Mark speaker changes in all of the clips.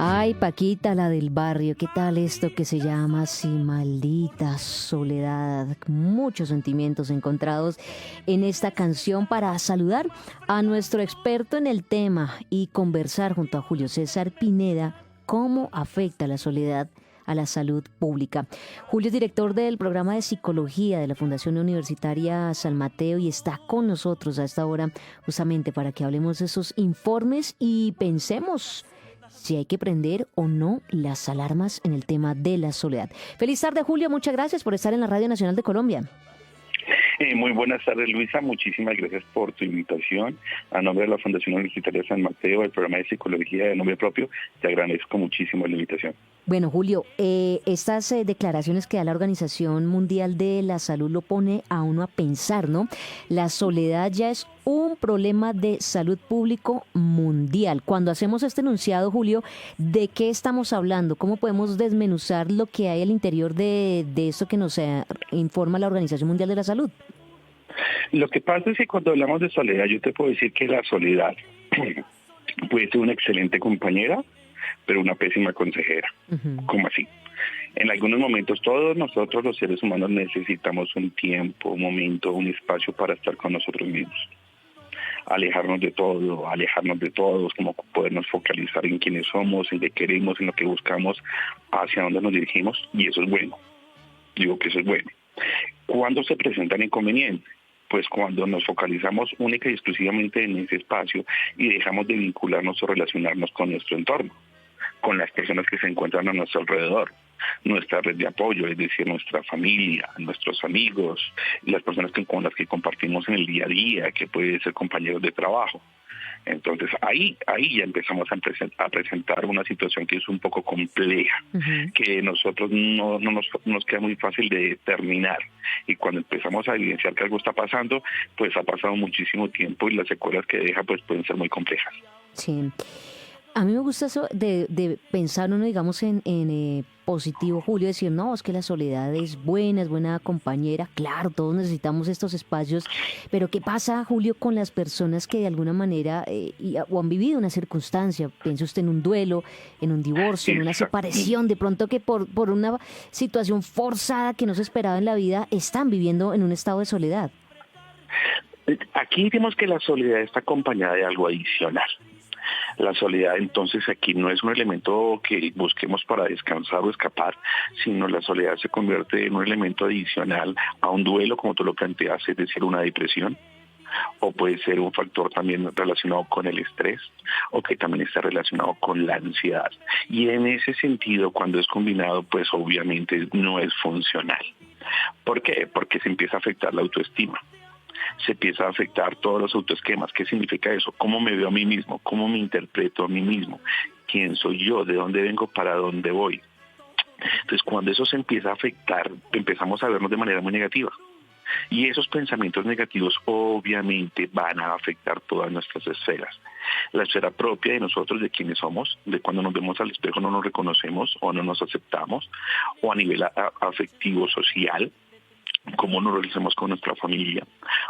Speaker 1: Ay, Paquita, la del barrio, ¿qué tal esto que se llama así, maldita soledad? Muchos sentimientos encontrados en esta canción para saludar a nuestro experto en el tema y conversar junto a Julio César Pineda cómo afecta la soledad a la salud pública. Julio es director del programa de psicología de la Fundación Universitaria San Mateo y está con nosotros a esta hora justamente para que hablemos de esos informes y pensemos si hay que prender o no las alarmas en el tema de la soledad. Feliz tarde, Julio. Muchas gracias por estar en la Radio Nacional de Colombia.
Speaker 2: Muy buenas tardes, Luisa. Muchísimas gracias por tu invitación. A nombre de la Fundación Universitaria San Mateo, el programa de psicología de nombre propio, te agradezco muchísimo la invitación.
Speaker 1: Bueno, Julio, estas declaraciones que da la Organización Mundial de la Salud lo pone a uno a pensar, ¿no? La soledad ya es un problema de salud público mundial. Cuando hacemos este enunciado, Julio, ¿de qué estamos hablando? ¿Cómo podemos desmenuzar lo que hay al interior de esto que nos informa la Organización Mundial de la Salud?
Speaker 2: Lo que pasa es que cuando hablamos de soledad, yo te puedo decir que la soledad puede ser una excelente compañera, pero una pésima consejera.
Speaker 1: Uh-huh.
Speaker 2: ¿Cómo así? En algunos momentos todos nosotros los seres humanos necesitamos un tiempo, un momento, un espacio para estar con nosotros mismos. Alejarnos de todo, alejarnos de todos, como podernos focalizar en quiénes somos, en qué queremos, en lo que buscamos, hacia dónde nos dirigimos, y eso es bueno. Digo que eso es bueno. ¿Cuándo se presentan inconvenientes? Pues cuando nos focalizamos única y exclusivamente en ese espacio y dejamos de vincularnos o relacionarnos con nuestro entorno, con las personas que se encuentran a nuestro alrededor, nuestra red de apoyo, es decir, nuestra familia, nuestros amigos, las personas con las que compartimos en el día a día, que pueden ser compañeros de trabajo. Entonces ahí ya empezamos a presentar una situación que es un poco compleja, uh-huh, que nosotros no nos queda muy fácil de determinar. Y cuando empezamos a evidenciar que algo está pasando, pues ha pasado muchísimo tiempo y las secuelas que deja pues pueden ser muy complejas.
Speaker 1: Sí. A mí me gusta eso de pensar uno, digamos, en positivo, Julio, decir, no, es que la soledad es buena compañera. Claro, todos necesitamos estos espacios, pero ¿qué pasa, Julio, con las personas que de alguna manera o han vivido una circunstancia? Piensa usted en un duelo, en un divorcio, en una separación, de pronto que por una situación forzada que no se esperaba en la vida, están viviendo en un estado de soledad.
Speaker 2: Aquí vemos que la soledad está acompañada de algo adicional. La soledad entonces aquí no es un elemento que busquemos para descansar o escapar, sino la soledad se convierte en un elemento adicional a un duelo, como tú lo planteas, es decir, una depresión, o puede ser un factor también relacionado con el estrés, o que también está relacionado con la ansiedad. Y en ese sentido, cuando es combinado, pues obviamente no es funcional. ¿Por qué? Porque se empieza a afectar la autoestima. Se empieza a afectar todos los autoesquemas. ¿Qué significa eso? ¿Cómo me veo a mí mismo? ¿Cómo me interpreto a mí mismo? ¿Quién soy yo? ¿De dónde vengo? ¿Para dónde voy? Entonces, cuando eso se empieza a afectar, empezamos a vernos de manera muy negativa. Y esos pensamientos negativos obviamente van a afectar todas nuestras esferas. La esfera propia de nosotros, de quienes somos, de cuando nos vemos al espejo no nos reconocemos o no nos aceptamos, o a nivel afectivo, social, cómo nos relacionamos con nuestra familia,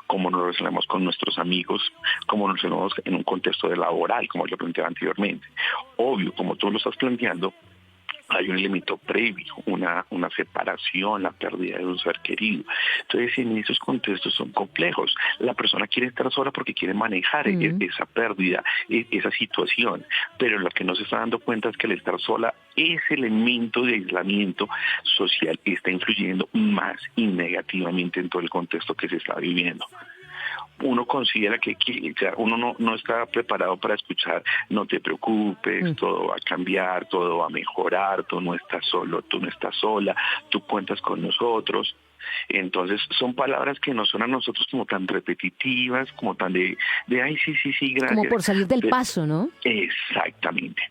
Speaker 2: cómo nos relacionamos con nuestros amigos, cómo nos relacionamos en un contexto de laboral, como yo planteaba anteriormente. Obvio, como tú lo estás planteando, hay un elemento previo, una separación, la pérdida de un ser querido. Entonces, en esos contextos son complejos. La persona quiere estar sola porque quiere manejar esa pérdida, esa situación, pero lo que no se está dando cuenta es que al estar sola, ese elemento de aislamiento social está influyendo más y negativamente en todo el contexto que se está viviendo. Uno considera que o sea, uno no está preparado para escuchar, no te preocupes, todo va a cambiar, todo va a mejorar, tú no estás solo, tú no estás sola, tú cuentas con nosotros. Entonces son palabras que no son a nosotros como tan repetitivas, como tan de ay, sí, gracias.
Speaker 1: Como por salir del paso, ¿no?
Speaker 2: Exactamente.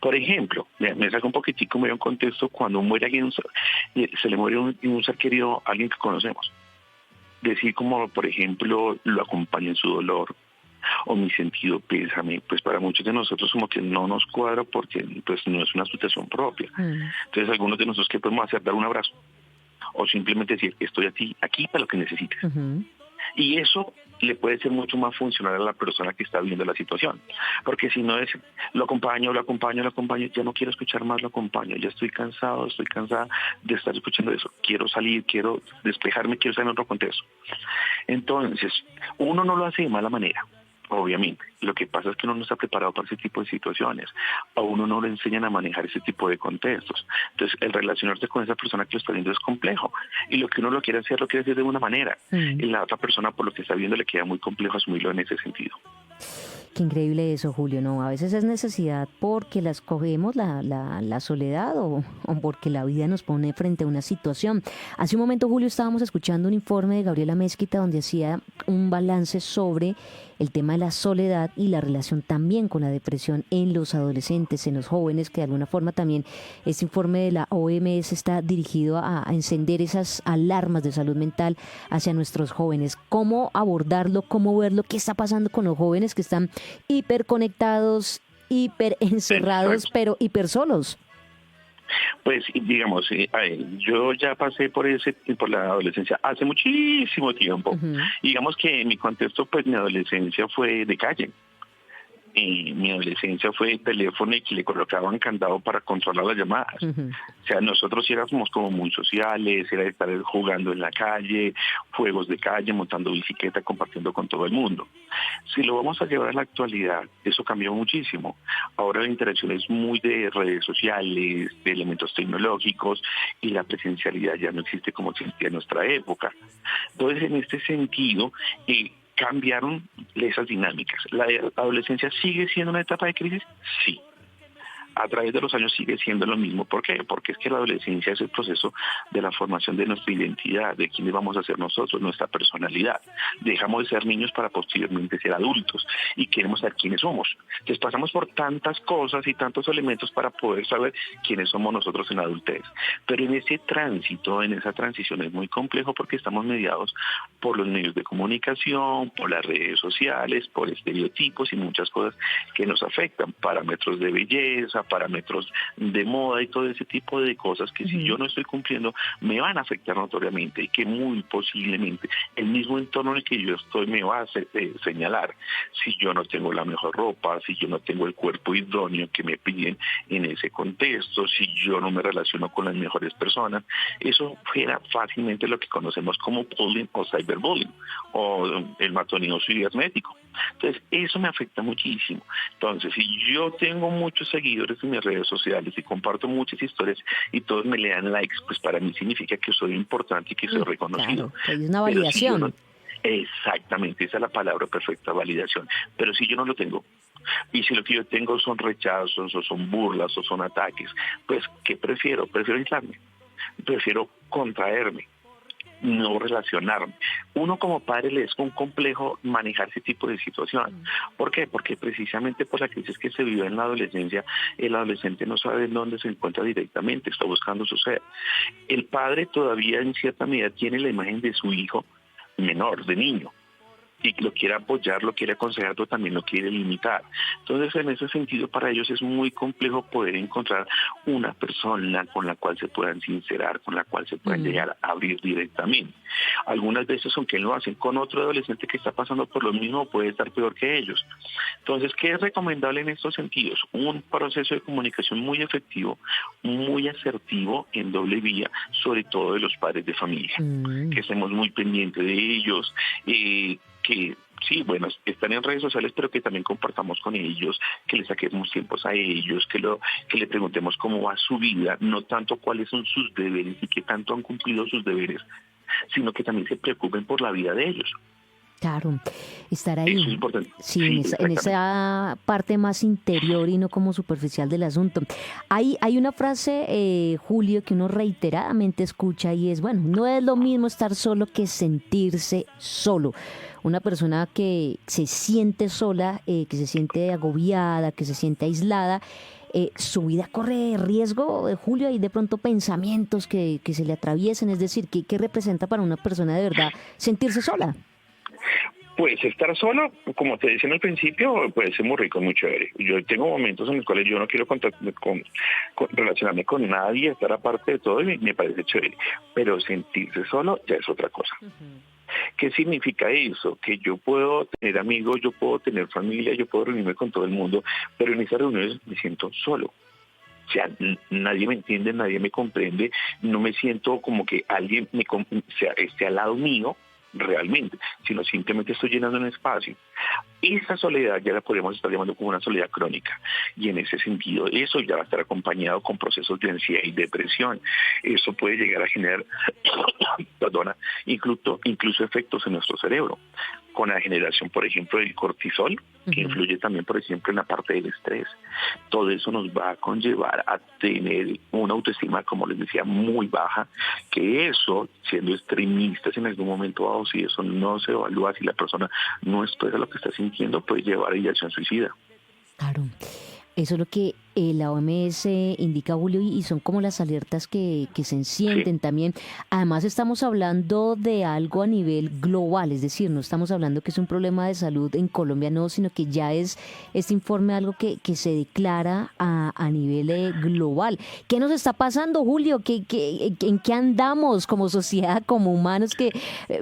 Speaker 2: Por ejemplo, me saco un poquitico, me voy a un contexto cuando muere alguien, se le muere un ser querido, alguien que conocemos. Decir como, por ejemplo, lo acompaña en su dolor o mi sentido pésame, pues para muchos de nosotros como que no nos cuadra porque pues no es una situación propia. Entonces algunos de nosotros, ¿qué podemos hacer? Dar un abrazo o simplemente decir, estoy aquí para lo que necesites. Y eso le puede ser mucho más funcional a la persona que está viendo la situación. Porque si no es, lo acompaño, ya no quiero escuchar más, lo acompaño, ya estoy cansada de estar escuchando eso. Quiero salir, quiero despejarme, quiero estar en otro contexto. Entonces, uno no lo hace de mala manera. Obviamente, lo que pasa es que uno no está preparado para ese tipo de situaciones, a uno no le enseñan a manejar ese tipo de contextos. Entonces, el relacionarse con esa persona que lo está viendo es complejo, y lo que uno lo quiere hacer de una manera, y la otra persona por lo que está viendo le queda muy complejo asumirlo en ese sentido.
Speaker 1: Qué increíble eso, Julio, ¿no? A veces es necesidad porque la escogemos, la soledad, o porque la vida nos pone frente a una situación. Hace un momento, Julio, estábamos escuchando un informe de Gabriela Mezquita donde hacía un balance sobre el tema de la soledad y la relación también con la depresión en los adolescentes, en los jóvenes, que de alguna forma también este informe de la OMS está dirigido a encender esas alarmas de salud mental hacia nuestros jóvenes. ¿Cómo abordarlo? ¿Cómo verlo? ¿Qué está pasando con los jóvenes que están hiperconectados, hiper encerrados, pero hiper solos?
Speaker 2: Pues digamos, yo ya pasé por la adolescencia hace muchísimo tiempo.
Speaker 1: Uh-huh.
Speaker 2: Digamos que en mi contexto, pues mi adolescencia fue de calle. Mi adolescencia fue teléfono y que le colocaban candado para controlar las llamadas.
Speaker 1: Uh-huh.
Speaker 2: O sea, nosotros sí éramos como muy sociales, era estar jugando en la calle, juegos de calle, montando bicicleta, compartiendo con todo el mundo. Si lo vamos a llevar a la actualidad, eso cambió muchísimo. Ahora la interacción es muy de redes sociales, de elementos tecnológicos, y la presencialidad ya no existe como existía en nuestra época. Entonces, en este sentido, cambiaron esas dinámicas. ¿La adolescencia sigue siendo una etapa de crisis? Sí. A través de los años sigue siendo lo mismo. ¿Por qué? Porque es que la adolescencia es el proceso de la formación de nuestra identidad, de quiénes vamos a ser nosotros, nuestra personalidad. Dejamos de ser niños para posteriormente ser adultos y queremos saber quiénes somos. Entonces pasamos por tantas cosas y tantos elementos para poder saber quiénes somos nosotros en la adultez. Pero en ese tránsito, en esa transición es muy complejo porque estamos mediados por los medios de comunicación, por las redes sociales, por estereotipos y muchas cosas que nos afectan, parámetros de belleza, parámetros de moda y todo ese tipo de cosas que si yo no estoy cumpliendo me van a afectar notoriamente y que muy posiblemente el mismo entorno en el que yo estoy me va a señalar si yo no tengo la mejor ropa, si yo no tengo el cuerpo idóneo que me piden en ese contexto, si yo no me relaciono con las mejores personas. Eso era fácilmente lo que conocemos como bullying o cyberbullying o el matoneo cibernético. Entonces eso me afecta muchísimo. Entonces si yo tengo muchos seguidores en mis redes sociales y comparto muchas historias y todos me le dan likes, pues para mí significa que soy importante y que soy reconocido.
Speaker 1: Claro, hay una validación.
Speaker 2: Exactamente, esa es la palabra perfecta, validación. Pero si yo no lo tengo, y si lo que yo tengo son rechazos, o son burlas, o son ataques, pues ¿qué prefiero? Prefiero aislarme, prefiero contraerme, no relacionarme. Uno como padre le es un complejo manejar ese tipo de situación. ¿Por qué? Porque precisamente por la crisis que se vive en la adolescencia, el adolescente no sabe en dónde se encuentra directamente, está buscando su ser. El padre todavía en cierta medida tiene la imagen de su hijo menor, de niño, y lo quiere apoyar, lo quiere aconsejar, pero también lo quiere limitar. Entonces, en ese sentido, para ellos es muy complejo poder encontrar una persona con la cual se puedan sincerar, con la cual se puedan llegar a abrir directamente. Algunas veces, aunque lo hacen con otro adolescente que está pasando por lo mismo, puede estar peor que ellos. Entonces, ¿qué es recomendable en estos sentidos? Un proceso de comunicación muy efectivo, muy asertivo, en doble vía, sobre todo de los padres de familia. Que estemos muy pendientes de ellos, que sí, bueno, están en redes sociales, pero que también compartamos con ellos, que les saquemos tiempos a ellos, que le preguntemos cómo va su vida, no tanto cuáles son sus deberes y qué tanto han cumplido sus deberes, sino que también se preocupen por la vida de ellos.
Speaker 1: Claro, estar ahí.
Speaker 2: Eso es importante.
Speaker 1: Sí, en esa parte más interior y no como superficial del asunto. Hay una frase, Julio, que uno reiteradamente escucha y es, bueno, no es lo mismo estar solo que sentirse solo. Una persona que se siente sola, que se siente agobiada, que se siente aislada, su vida corre riesgo, Julio. Hay de pronto pensamientos que se le atraviesen, es decir, ¿qué representa para una persona de verdad sentirse sola?
Speaker 2: Pues estar solo, como te decía al principio, puede ser muy rico, muy chévere. Yo tengo momentos en los cuales yo no quiero relacionarme con nadie, estar aparte de todo y me parece chévere. Pero sentirse solo ya es otra cosa. ¿Qué significa eso? Que yo puedo tener amigos, yo puedo tener familia, yo puedo reunirme con todo el mundo, pero en esas reuniones me siento solo. O sea, nadie me entiende, nadie me comprende, no me siento como que alguien esté al lado mío realmente, sino simplemente estoy llenando un espacio. Esa soledad ya la podemos estar llamando como una soledad crónica, y en ese sentido eso ya va a estar acompañado con procesos de ansiedad y depresión. Eso puede llegar a generar incluso efectos en nuestro cerebro, con la generación, por ejemplo, del cortisol, que influye también, por ejemplo, en la parte del estrés. Todo eso nos va a conllevar a tener una autoestima, como les decía, muy baja, que eso, siendo extremistas en algún momento dado, si eso no se evalúa, si la persona no expresa lo que está sintiendo, puede llevar a ideación suicida.
Speaker 1: Claro. Eso es lo que la OMS indica, Julio, y son como las alertas que se encienden también. Además, estamos hablando de algo a nivel global, es decir, no estamos hablando que es un problema de salud en Colombia, no, sino que ya es este informe algo que se declara a nivel global. ¿Qué nos está pasando, Julio? ¿En qué andamos como sociedad, como humanos? Que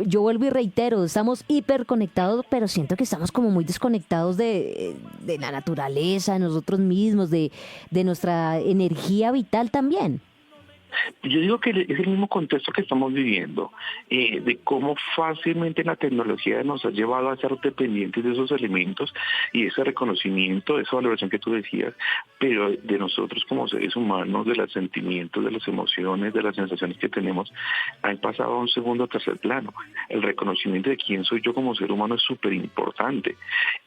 Speaker 1: yo vuelvo y reitero, estamos hiperconectados, pero siento que estamos como muy desconectados de la naturaleza, de nosotros mismos, de nuestra energía vital también.
Speaker 2: Yo digo que es el mismo contexto que estamos viviendo, de cómo fácilmente la tecnología nos ha llevado a ser dependientes de esos elementos y ese reconocimiento, esa valoración que tú decías, pero de nosotros como seres humanos, de los sentimientos, de las emociones, de las sensaciones que tenemos, han pasado a un segundo o tercer plano. El reconocimiento de quién soy yo como ser humano es súper importante,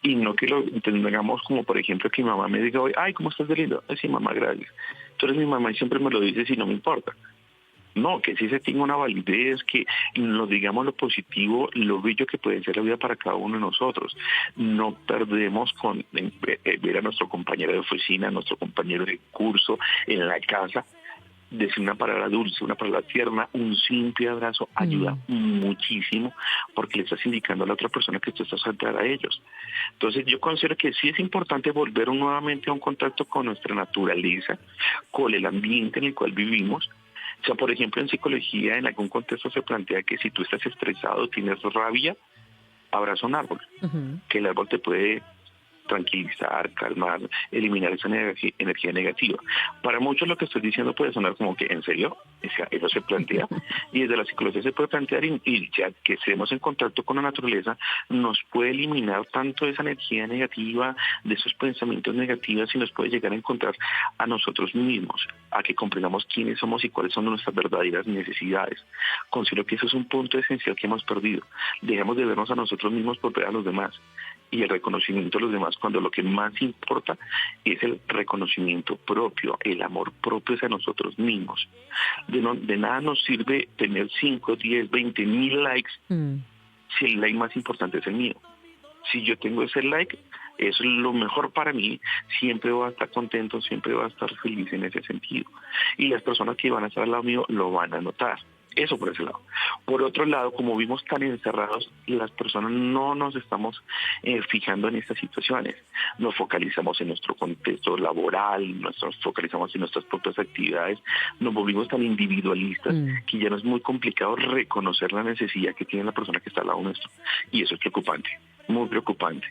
Speaker 2: y no que lo tengamos como, por ejemplo, que mi mamá me diga hoy, ay, ¿cómo estás de lindo? Ay, sí, mamá, gracias. Tú eres mi mamá y siempre me lo dices y no me importa. No, que sí se tenga una validez, que lo digamos lo positivo, lo bello que puede ser la vida para cada uno de nosotros. No perdemos con ver a nuestro compañero de oficina, a nuestro compañero de curso, en la casa, decir una palabra dulce, una palabra tierna, un simple abrazo ayuda muchísimo, porque le estás indicando a la otra persona que tú estás cerca a ellos. Entonces yo considero que sí es importante volver nuevamente a un contacto con nuestra naturaleza, con el ambiente en el cual vivimos. O sea, por ejemplo, en psicología, en algún contexto se plantea que si tú estás estresado, tienes rabia, abraza un árbol, que el árbol te puede tranquilizar, calmar, eliminar esa energía negativa. Para muchos lo que estoy diciendo puede sonar como que, ¿en serio? O sea, eso se plantea, y desde la psicología se puede plantear, y ya que estemos en contacto con la naturaleza, nos puede eliminar tanto esa energía negativa, de esos pensamientos negativos, y nos puede llegar a encontrar a nosotros mismos, a que comprendamos quiénes somos y cuáles son nuestras verdaderas necesidades. Considero que eso es un punto esencial que hemos perdido. Dejamos de vernos a nosotros mismos por ver a los demás, y el reconocimiento de los demás, cuando lo que más importa es el reconocimiento propio, el amor propio hacia nosotros mismos. De nada nos sirve tener 5, 10, 20 mil likes si el like más importante es el mío. Si yo tengo ese like, eso es lo mejor para mí, siempre voy a estar contento, siempre voy a estar feliz en ese sentido. Y las personas que van a estar al lado mío lo van a notar. Eso por ese lado. Por otro lado, como vimos tan encerrados, las personas no nos estamos fijando en estas situaciones. Nos focalizamos en nuestro contexto laboral, nos focalizamos en nuestras propias actividades, nos volvimos tan individualistas que ya no es muy complicado reconocer la necesidad que tiene la persona que está al lado nuestro. Y eso es preocupante, muy preocupante.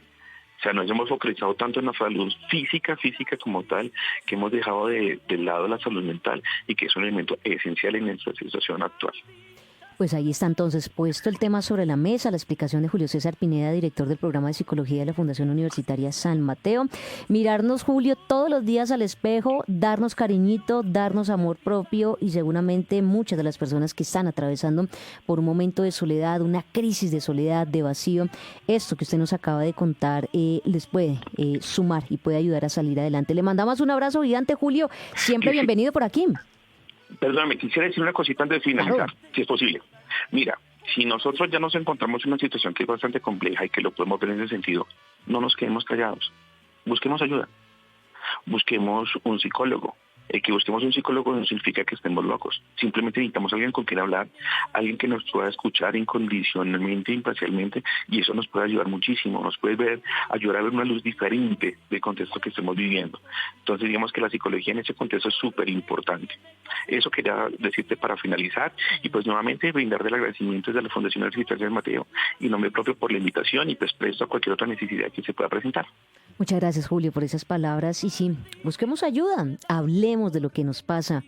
Speaker 2: O sea, nos hemos focalizado tanto en la salud física como tal, que hemos dejado de lado la salud mental, y que es un elemento esencial en nuestra situación actual.
Speaker 1: Pues ahí está entonces puesto el tema sobre la mesa, la explicación de Julio César Pineda, director del programa de psicología de la Fundación Universitaria San Mateo. Mirarnos, Julio, todos los días al espejo, darnos cariñito, darnos amor propio, y seguramente muchas de las personas que están atravesando por un momento de soledad, una crisis de soledad, de vacío, esto que usted nos acaba de contar les puede sumar y puede ayudar a salir adelante. Le mandamos un abrazo gigante, Julio, siempre bienvenido por aquí.
Speaker 2: Perdóname, quisiera decir una cosita antes de finalizar, si es posible. Mira, si nosotros ya nos encontramos en una situación que es bastante compleja y que lo podemos ver en ese sentido, no nos quedemos callados. Busquemos ayuda. Busquemos un psicólogo, Que busquemos un psicólogo no significa que estemos locos. Simplemente necesitamos a alguien con quien hablar, alguien que nos pueda escuchar incondicionalmente, imparcialmente, y eso nos puede ayudar muchísimo, nos puede ayudar a ver una luz diferente del contexto que estemos viviendo. Entonces digamos que la psicología en ese contexto es súper importante. Eso quería decirte para finalizar, y pues nuevamente brindarle el agradecimiento desde la Fundación Universitaria de Mateo y nombre propio por la invitación, y pues presto a cualquier otra necesidad que se pueda presentar.
Speaker 1: Muchas gracias, Julio, por esas palabras. Y sí, busquemos ayuda, hablemos de lo que nos pasa.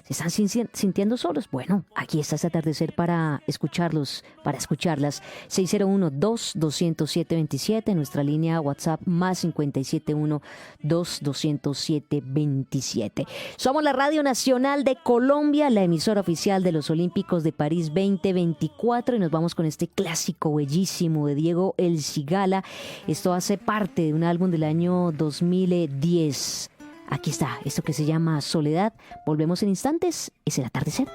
Speaker 1: ¿Se están sintiendo solos? Bueno, aquí está este atardecer para escucharlos, para escucharlas. 601-2-207-27, nuestra línea WhatsApp más 571-2-207-27. Somos la Radio Nacional de Colombia, la emisora oficial de los Olímpicos de París 2024, y nos vamos con este clásico bellísimo de Diego El Cigala. Esto hace parte de un álbum del año 2010. Aquí está, esto que se llama Soledad. Volvemos en instantes, es el atardecer.